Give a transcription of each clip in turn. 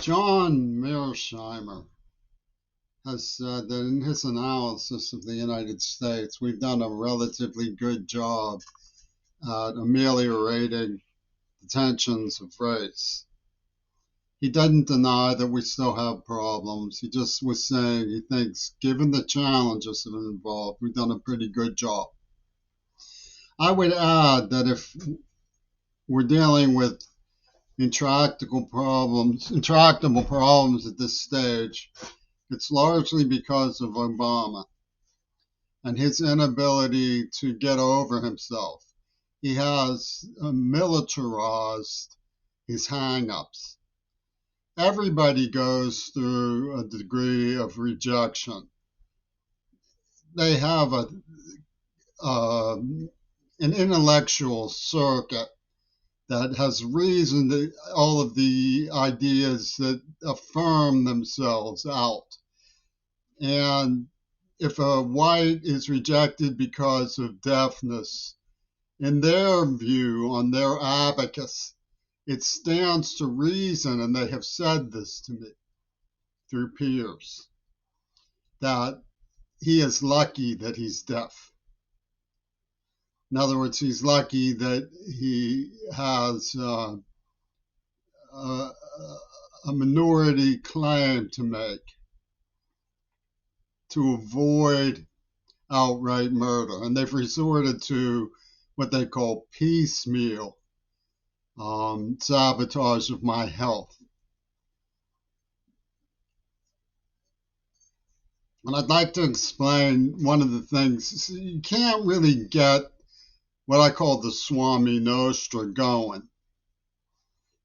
John Mearsheimer has said that in his analysis of the United States, we've done a relatively good job at ameliorating the tensions of race. He didn't deny that we still have problems. He just was saying he thinks, given the challenges that are involved, we've done a pretty good job. I would add that if we're dealing with intractable problems at this stage, it's largely because of Obama and his inability to get over himself. He has militarized his hang-ups. Everybody goes through a degree of rejection. They have an intellectual circuit that has reasoned all of the ideas that affirm themselves out. And if a white is rejected because of deafness, in their view, on their abacus, it stands to reason, and they have said this to me through peers, that he is lucky that he's deaf. In other words, he's lucky that he has a minority claim to make to avoid outright murder. And they've resorted to what they call piecemeal sabotage of my health. And I'd like to explain one of the things. You can't really get what I call the Swami Nostra going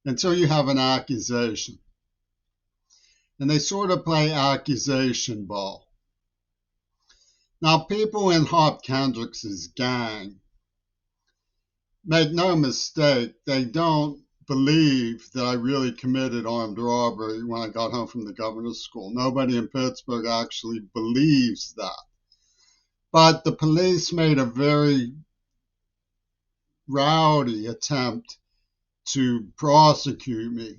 until you have an accusation. And they sort of play accusation ball. Now, people in Hop Kendricks's gang, make no mistake, they don't believe that I really committed armed robbery when I got home from the governor's school. Nobody in Pittsburgh actually believes that. But the police made a very rowdy attempt to prosecute me.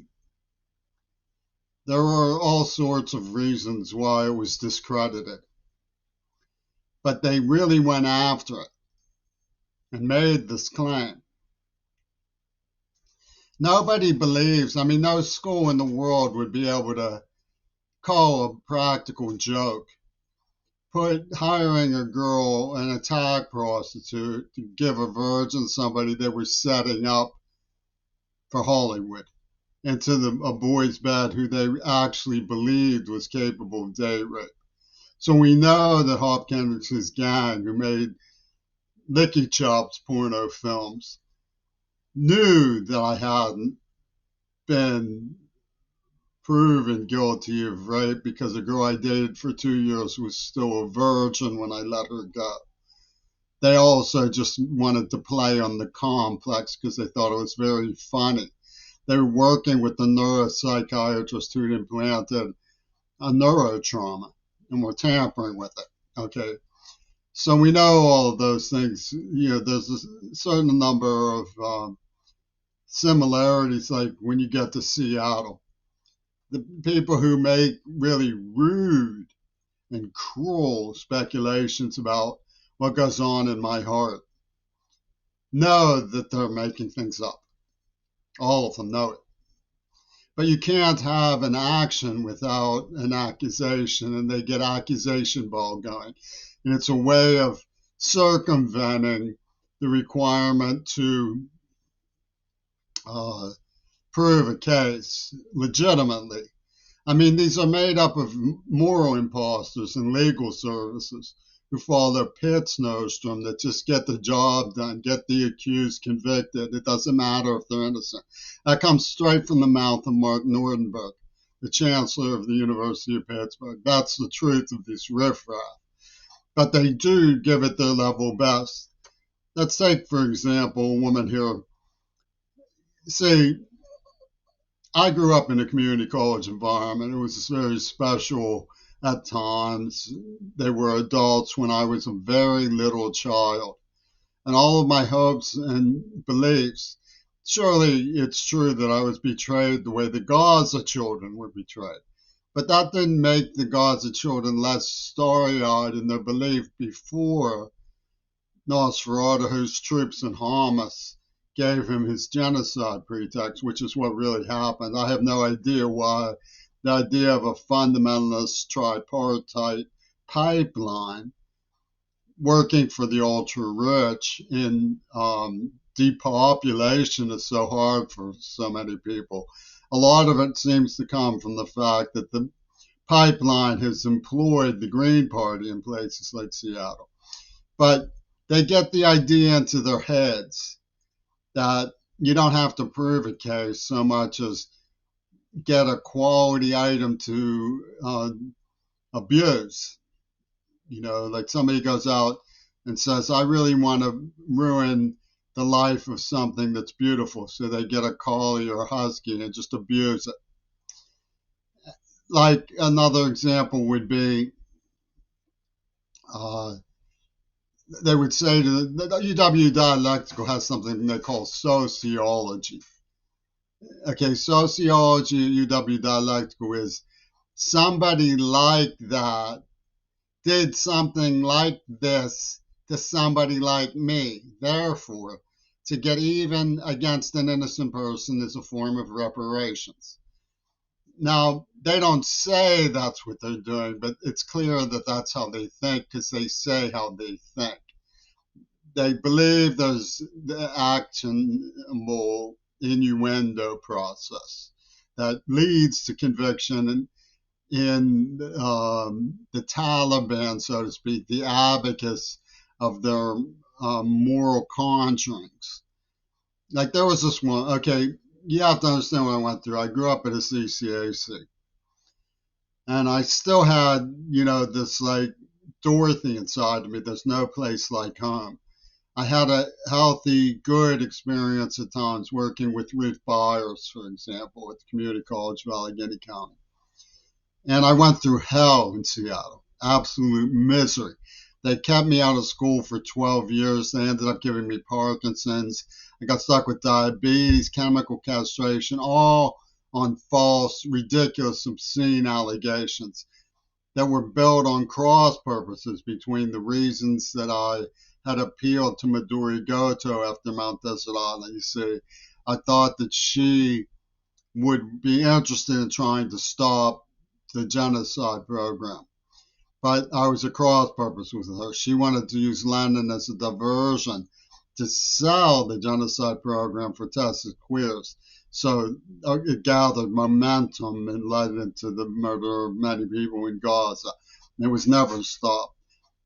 There were all sorts of reasons why it was discredited. But they really went after it and made this claim. Nobody believes, no school in the world would be able to call a practical joke hiring a girl, an attack prostitute, to give a virgin somebody they were setting up for Hollywood into a boy's bed who they actually believed was capable of date rape. So we know that Hop Kendrick's gang, who made Licky Chops porno films, knew that I hadn't been proven guilty of rape because a girl I dated for 2 years was still a virgin when I let her go. They also just wanted to play on the complex because they thought it was very funny. They were working with the neuropsychiatrist who'd implanted a neurotrauma and were tampering with it. Okay. So we know all of those things. There's a certain number of similarities, like when you get to Seattle. The people who make really rude and cruel speculations about what goes on in my heart know that they're making things up. All of them know it. But you can't have an action without an accusation, and they get accusation ball going. And it's a way of circumventing the requirement to prove a case legitimately. These are made up of moral imposters and legal services who follow Pitt's nostrum that just get the job done, get the accused convicted. It doesn't matter if they're innocent. That comes straight from the mouth of Mark Nordenberg, the chancellor of the University of Pittsburgh. That's the truth of this riffraff. But they do give it their level best. Let's take, for example, a woman here. See, I grew up in a community college environment. It was very special at times. They were adults when I was a very little child. And all of my hopes and beliefs surely it's true that I was betrayed the way the Gaza children were betrayed. But that didn't make the Gaza children less starry-eyed in their belief before Nosferatu, whose troops in Hamas gave him his genocide pretext, which is what really happened. I have no idea why the idea of a fundamentalist tripartite pipeline working for the ultra rich in depopulation is so hard for so many people. A lot of it seems to come from the fact that the pipeline has employed the Green Party in places like Seattle. But they get the idea into their heads that you don't have to prove a case so much as get a quality item to abuse. You know, like somebody goes out and says, I really want to ruin the life of something that's beautiful. So they get a collie or a husky and just abuse it. Like another example would be they would say to the UW Dialectical has something they call sociology. Okay, sociology at UW Dialectical is somebody like that did something like this to somebody like me. Therefore, to get even against an innocent person is a form of reparations. Now, they don't say that's what they're doing, but it's clear that that's how they think because they say how they think. They believe there's the actionable innuendo process that leads to conviction in the Taliban, so to speak, the abacus of their moral conjurings. Like there was this one, okay, you have to understand what I went through. I grew up at a CCAC, and I still had, you know, this like Dorothy inside of me. There's no place like home. I had a healthy, good experience at times working with Ruth Byers, for example, at the Community College of Allegheny County. And I went through hell in Seattle, absolute misery. They kept me out of school for 12 years. They ended up giving me Parkinson's. I got stuck with diabetes, chemical castration, all on false, ridiculous, obscene allegations that were built on cross purposes between the reasons that I had appealed to Midori Goto after Mount Desert Island. You see, I thought that she would be interested in trying to stop the genocide program. But I was at cross purpose with her. She wanted to use Lenin as a diversion to sell the genocide program for tested queers. So it gathered momentum and led into the murder of many people in Gaza. It was never stopped.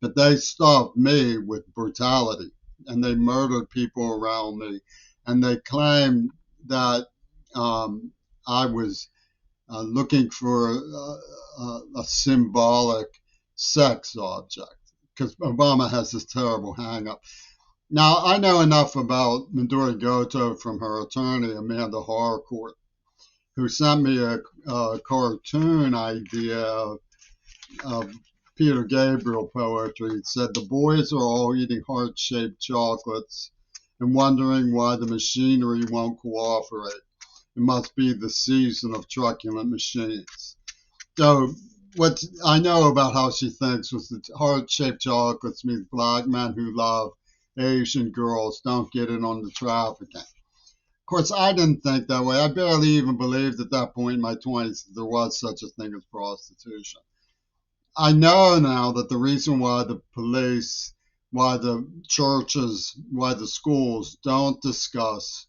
But they stopped me with brutality, and they murdered people around me. And they claimed that I was looking for a symbolic sex object because Obama has this terrible hang up. Now, I know enough about Midori Goto from her attorney, Amanda Harcourt, who sent me a cartoon idea of Peter Gabriel poetry. It said, the boys are all eating heart-shaped chocolates and wondering why the machinery won't cooperate. It must be the season of truculent machines. So what I know about how she thinks was that heart-shaped chocolates means black men who love Asian girls don't get in on the trafficking. Of course, I didn't think that way. I barely even believed at that point in my 20s that there was such a thing as prostitution. I know now that the reason why the police, why the churches, why the schools don't discuss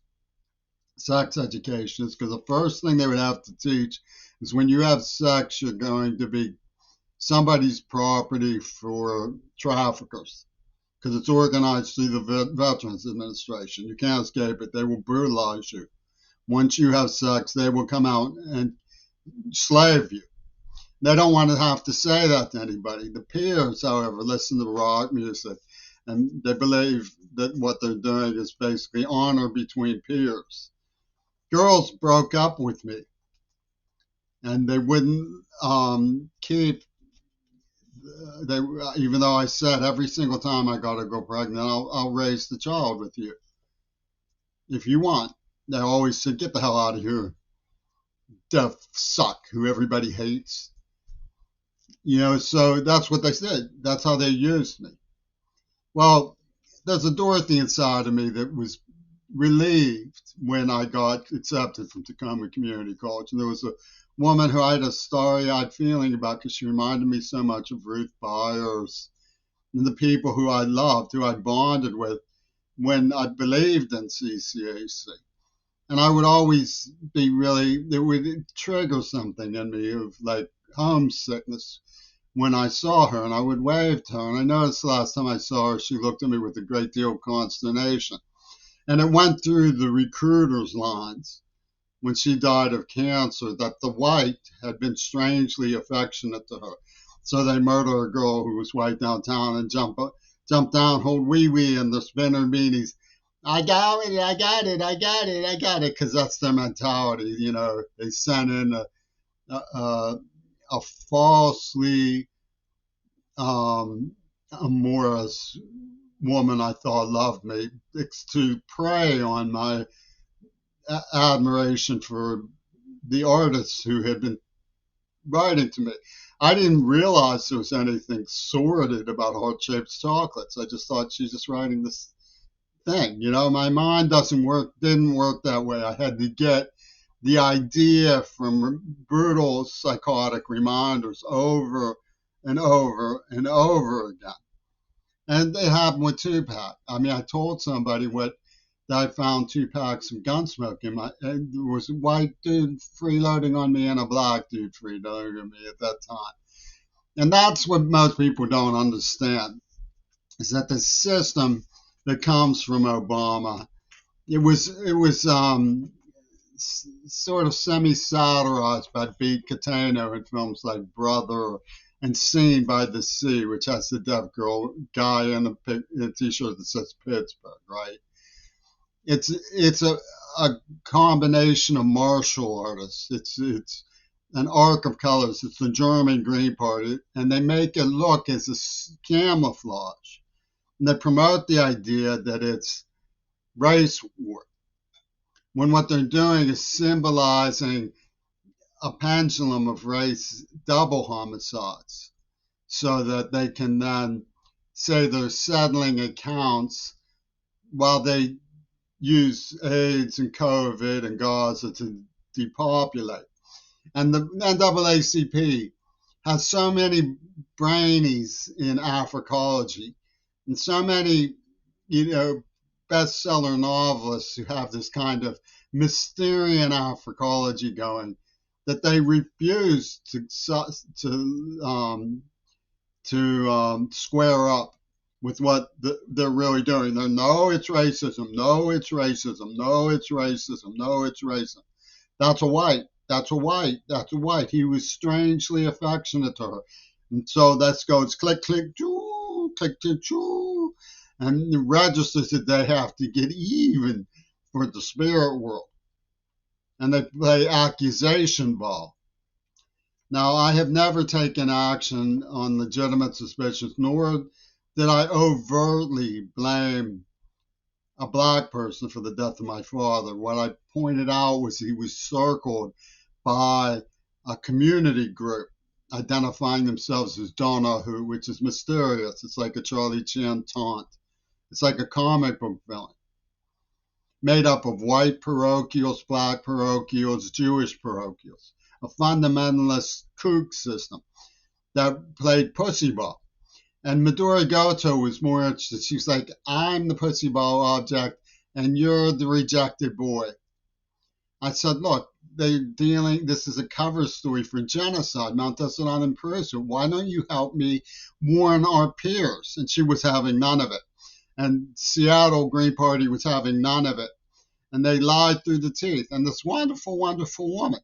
sex education is because the first thing they would have to teach is when you have sex, you're going to be somebody's property for traffickers because it's organized through the Veterans Administration. You can't escape it. They will brutalize you. Once you have sex, they will come out and slave you. They don't want to have to say that to anybody. The peers, however, listen to rock music, and they believe that what they're doing is basically honor between peers. Girls broke up with me, and they wouldn't keep. They even though I said every single time I got to go pregnant, I'll raise the child with you if you want. They always said, "Get the hell out of here, deaf suck, who everybody hates." So that's what they said. That's how they used me. Well, there's a Dorothy inside of me that was relieved when I got accepted from Tacoma Community College. And there was a woman who I had a starry-eyed feeling about because she reminded me so much of Ruth Byers and the people who I loved, who I bonded with when I believed in CCAC. And I would always be it would trigger something in me of like homesickness when I saw her, and I would wave to her. And I noticed the last time I saw her, she looked at me with a great deal of consternation. And it went through the recruiter's lines when she died of cancer that the white had been strangely affectionate to her. So they murder a girl who was white downtown and jump down, hold wee wee in the spinner beanies. I got it, I got it, I got it, I got it, because that's their mentality. They sent in a falsely amorous woman I thought loved me to prey on my admiration for the artists who had been writing to me. I didn't realize there was anything sordid about heart-shaped chocolates. I just thought she's just writing this thing. My mind didn't work that way. I had to get the idea from brutal psychotic reminders over and over and over again. And it happened with Tupac. I mean, I told somebody that I found 2 packs of Gunsmoke and there was a white dude freeloading on me and a black dude freeloading on me at that time. And that's what most people don't understand, is that the system that comes from Obama, it was sort of semi-satirized by Beat Catano in films like Brother and Seen by the Sea, which has the deaf girl guy in a t-shirt that says Pittsburgh, right? It's a combination of martial artists. It's an arc of colors. It's the German Green Party, and they make it look as a camouflage. And they promote the idea that it's race war, when what they're doing is symbolizing a pendulum of race double homicides, so that they can then say they're settling accounts while they use AIDS and COVID and Gaza to depopulate. And the NAACP has so many brainies in Africology and so many, bestseller novelists who have this kind of Mysterian Africology going, that they refuse to square up with what they're really doing. They're, no, it's racism. No, it's racism. No, it's racism. No, it's racism. That's a white. That's a white. That's a white. He was strangely affectionate to her. And so that goes click, click, choo, click, click, choo. And the registers that they have to get even for the spirit world. And they play accusation ball. Now, I have never taken action on legitimate suspicions, nor did I overtly blame a black person for the death of my father. What I pointed out was he was circled by a community group identifying themselves as Donahue, which is mysterious. It's like a Charlie Chan taunt. It's like a comic book villain, made up of white parochials, black parochials, Jewish parochials, a fundamentalist kook system that played pussy ball. And Midori Goto was more interested. She's like, I'm the pussy ball object, and you're the rejected boy. I said, look, this is a cover story for genocide. Mount Desert in Peru. Why don't you help me warn our peers? And she was having none of it. And Seattle Green Party was having none of it. And they lied through the teeth. And this wonderful, wonderful woman,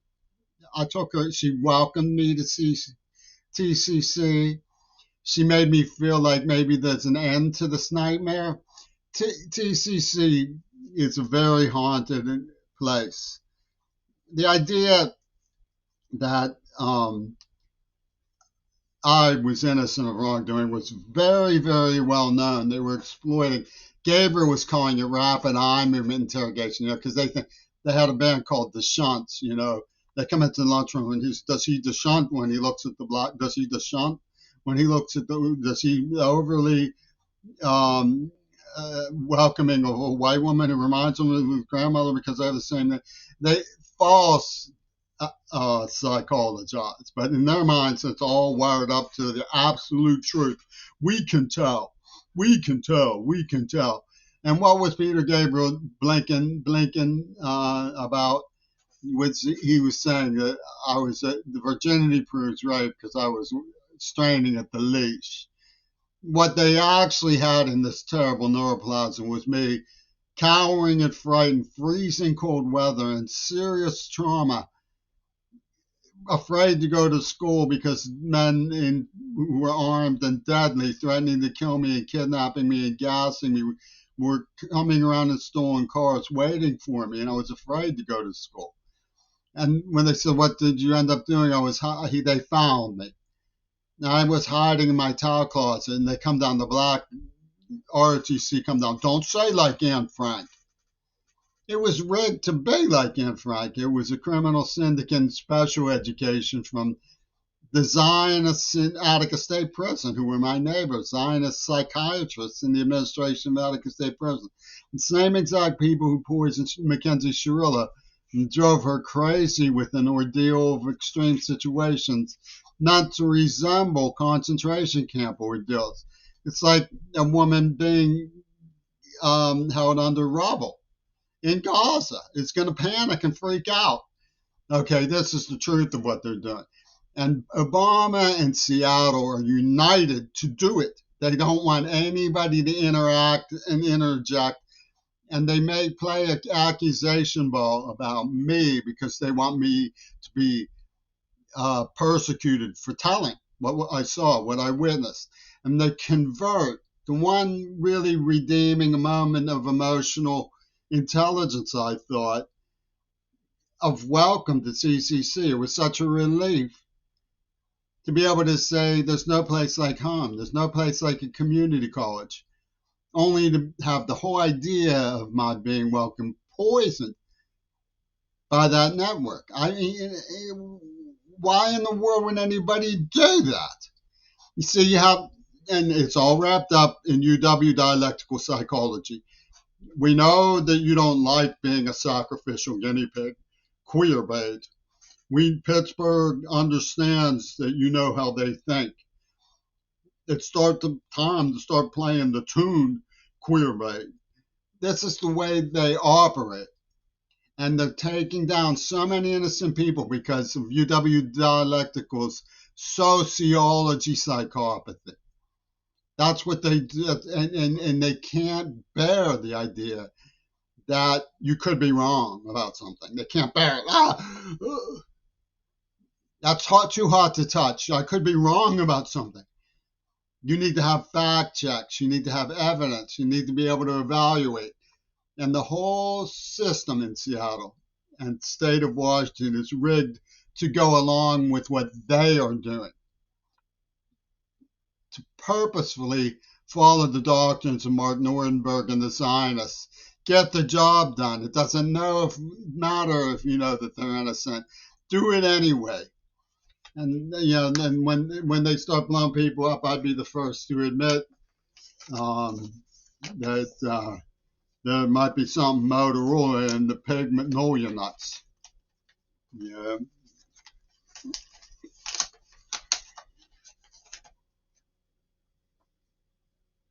I took her, she welcomed me to TCC. She made me feel like maybe there's an end to this nightmare. TCC is a very haunted place. The idea that I was innocent of wrongdoing was very, very well known. They were exploiting. Gabriel was calling it rapid eye movement interrogation, because they they had a band called the Shunts. They come into the lunchroom and does he deshunt when he looks at the black? Does he deshunt when he looks at does he overly welcoming of a white woman who reminds him of his grandmother because they have the same name? They false psychologize, but in their minds, it's all wired up to the absolute truth. We can tell, we can tell, we can tell. And what was Peter Gabriel blinking about? He was saying that the virginity proves right because I was straining at the leash. What they actually had in this terrible neuroplasm was me cowering and frightened, freezing cold weather, and serious trauma, afraid to go to school because men who were armed and deadly, threatening to kill me and kidnapping me and gassing me, were coming around in stolen cars waiting for me, and I was afraid to go to school. And when they said, "What did you end up doing?" They found me. I was hiding in my towel closet, and they come down, the black ROTC come down. "Don't say like Anne Frank." It was rigged to be like Anne Frank. It was a criminal syndicate in special education from the Zionists in Attica State Prison, who were my neighbors, Zionist psychiatrists in the administration of Attica State Prison. The same exact people who poisoned Mackenzie Shirilla and drove her crazy with an ordeal of extreme situations meant to resemble concentration camp ordeals. It's like a woman being held under rubble in Gaza. It's going to panic and freak out. Okay, this is the truth of what they're doing. And Obama and Seattle are united to do it. They don't want anybody to interact and interject. And they may play an accusation ball about me because they want me to be persecuted for telling what I saw, what I witnessed. And they convert the one really redeeming moment of emotional intelligence, I thought, of welcome to CCC. It was such a relief to be able to say there's no place like home. There's no place like a community college. Only to have the whole idea of my being welcome poisoned by that network. I mean, why in the world would anybody do that? You see, and it's all wrapped up in UW dialectical psychology. We know that you don't like being a sacrificial guinea pig, queer bait. Pittsburgh understands that you know how they think. It's time to start playing the tune queer bait. This is the way they operate. And they're taking down so many innocent people because of UW Dialectical's sociology psychopathy. That's what they do. And they can't bear the idea that you could be wrong about something. They can't bear it. That's too hot to touch. I could be wrong about something. You need to have fact checks. You need to have evidence. You need to be able to evaluate. And the whole system in Seattle and state of Washington is rigged to go along with what they are doing, to purposefully follow the doctrines of Mark Nordenberg and the Zionists. Get the job done. It doesn't matter if you know that they're innocent. Do it anyway. And and when they start blowing people up, I'd be the first to admit that there might be some Motorola in the pig Magnolia nuts. Yeah,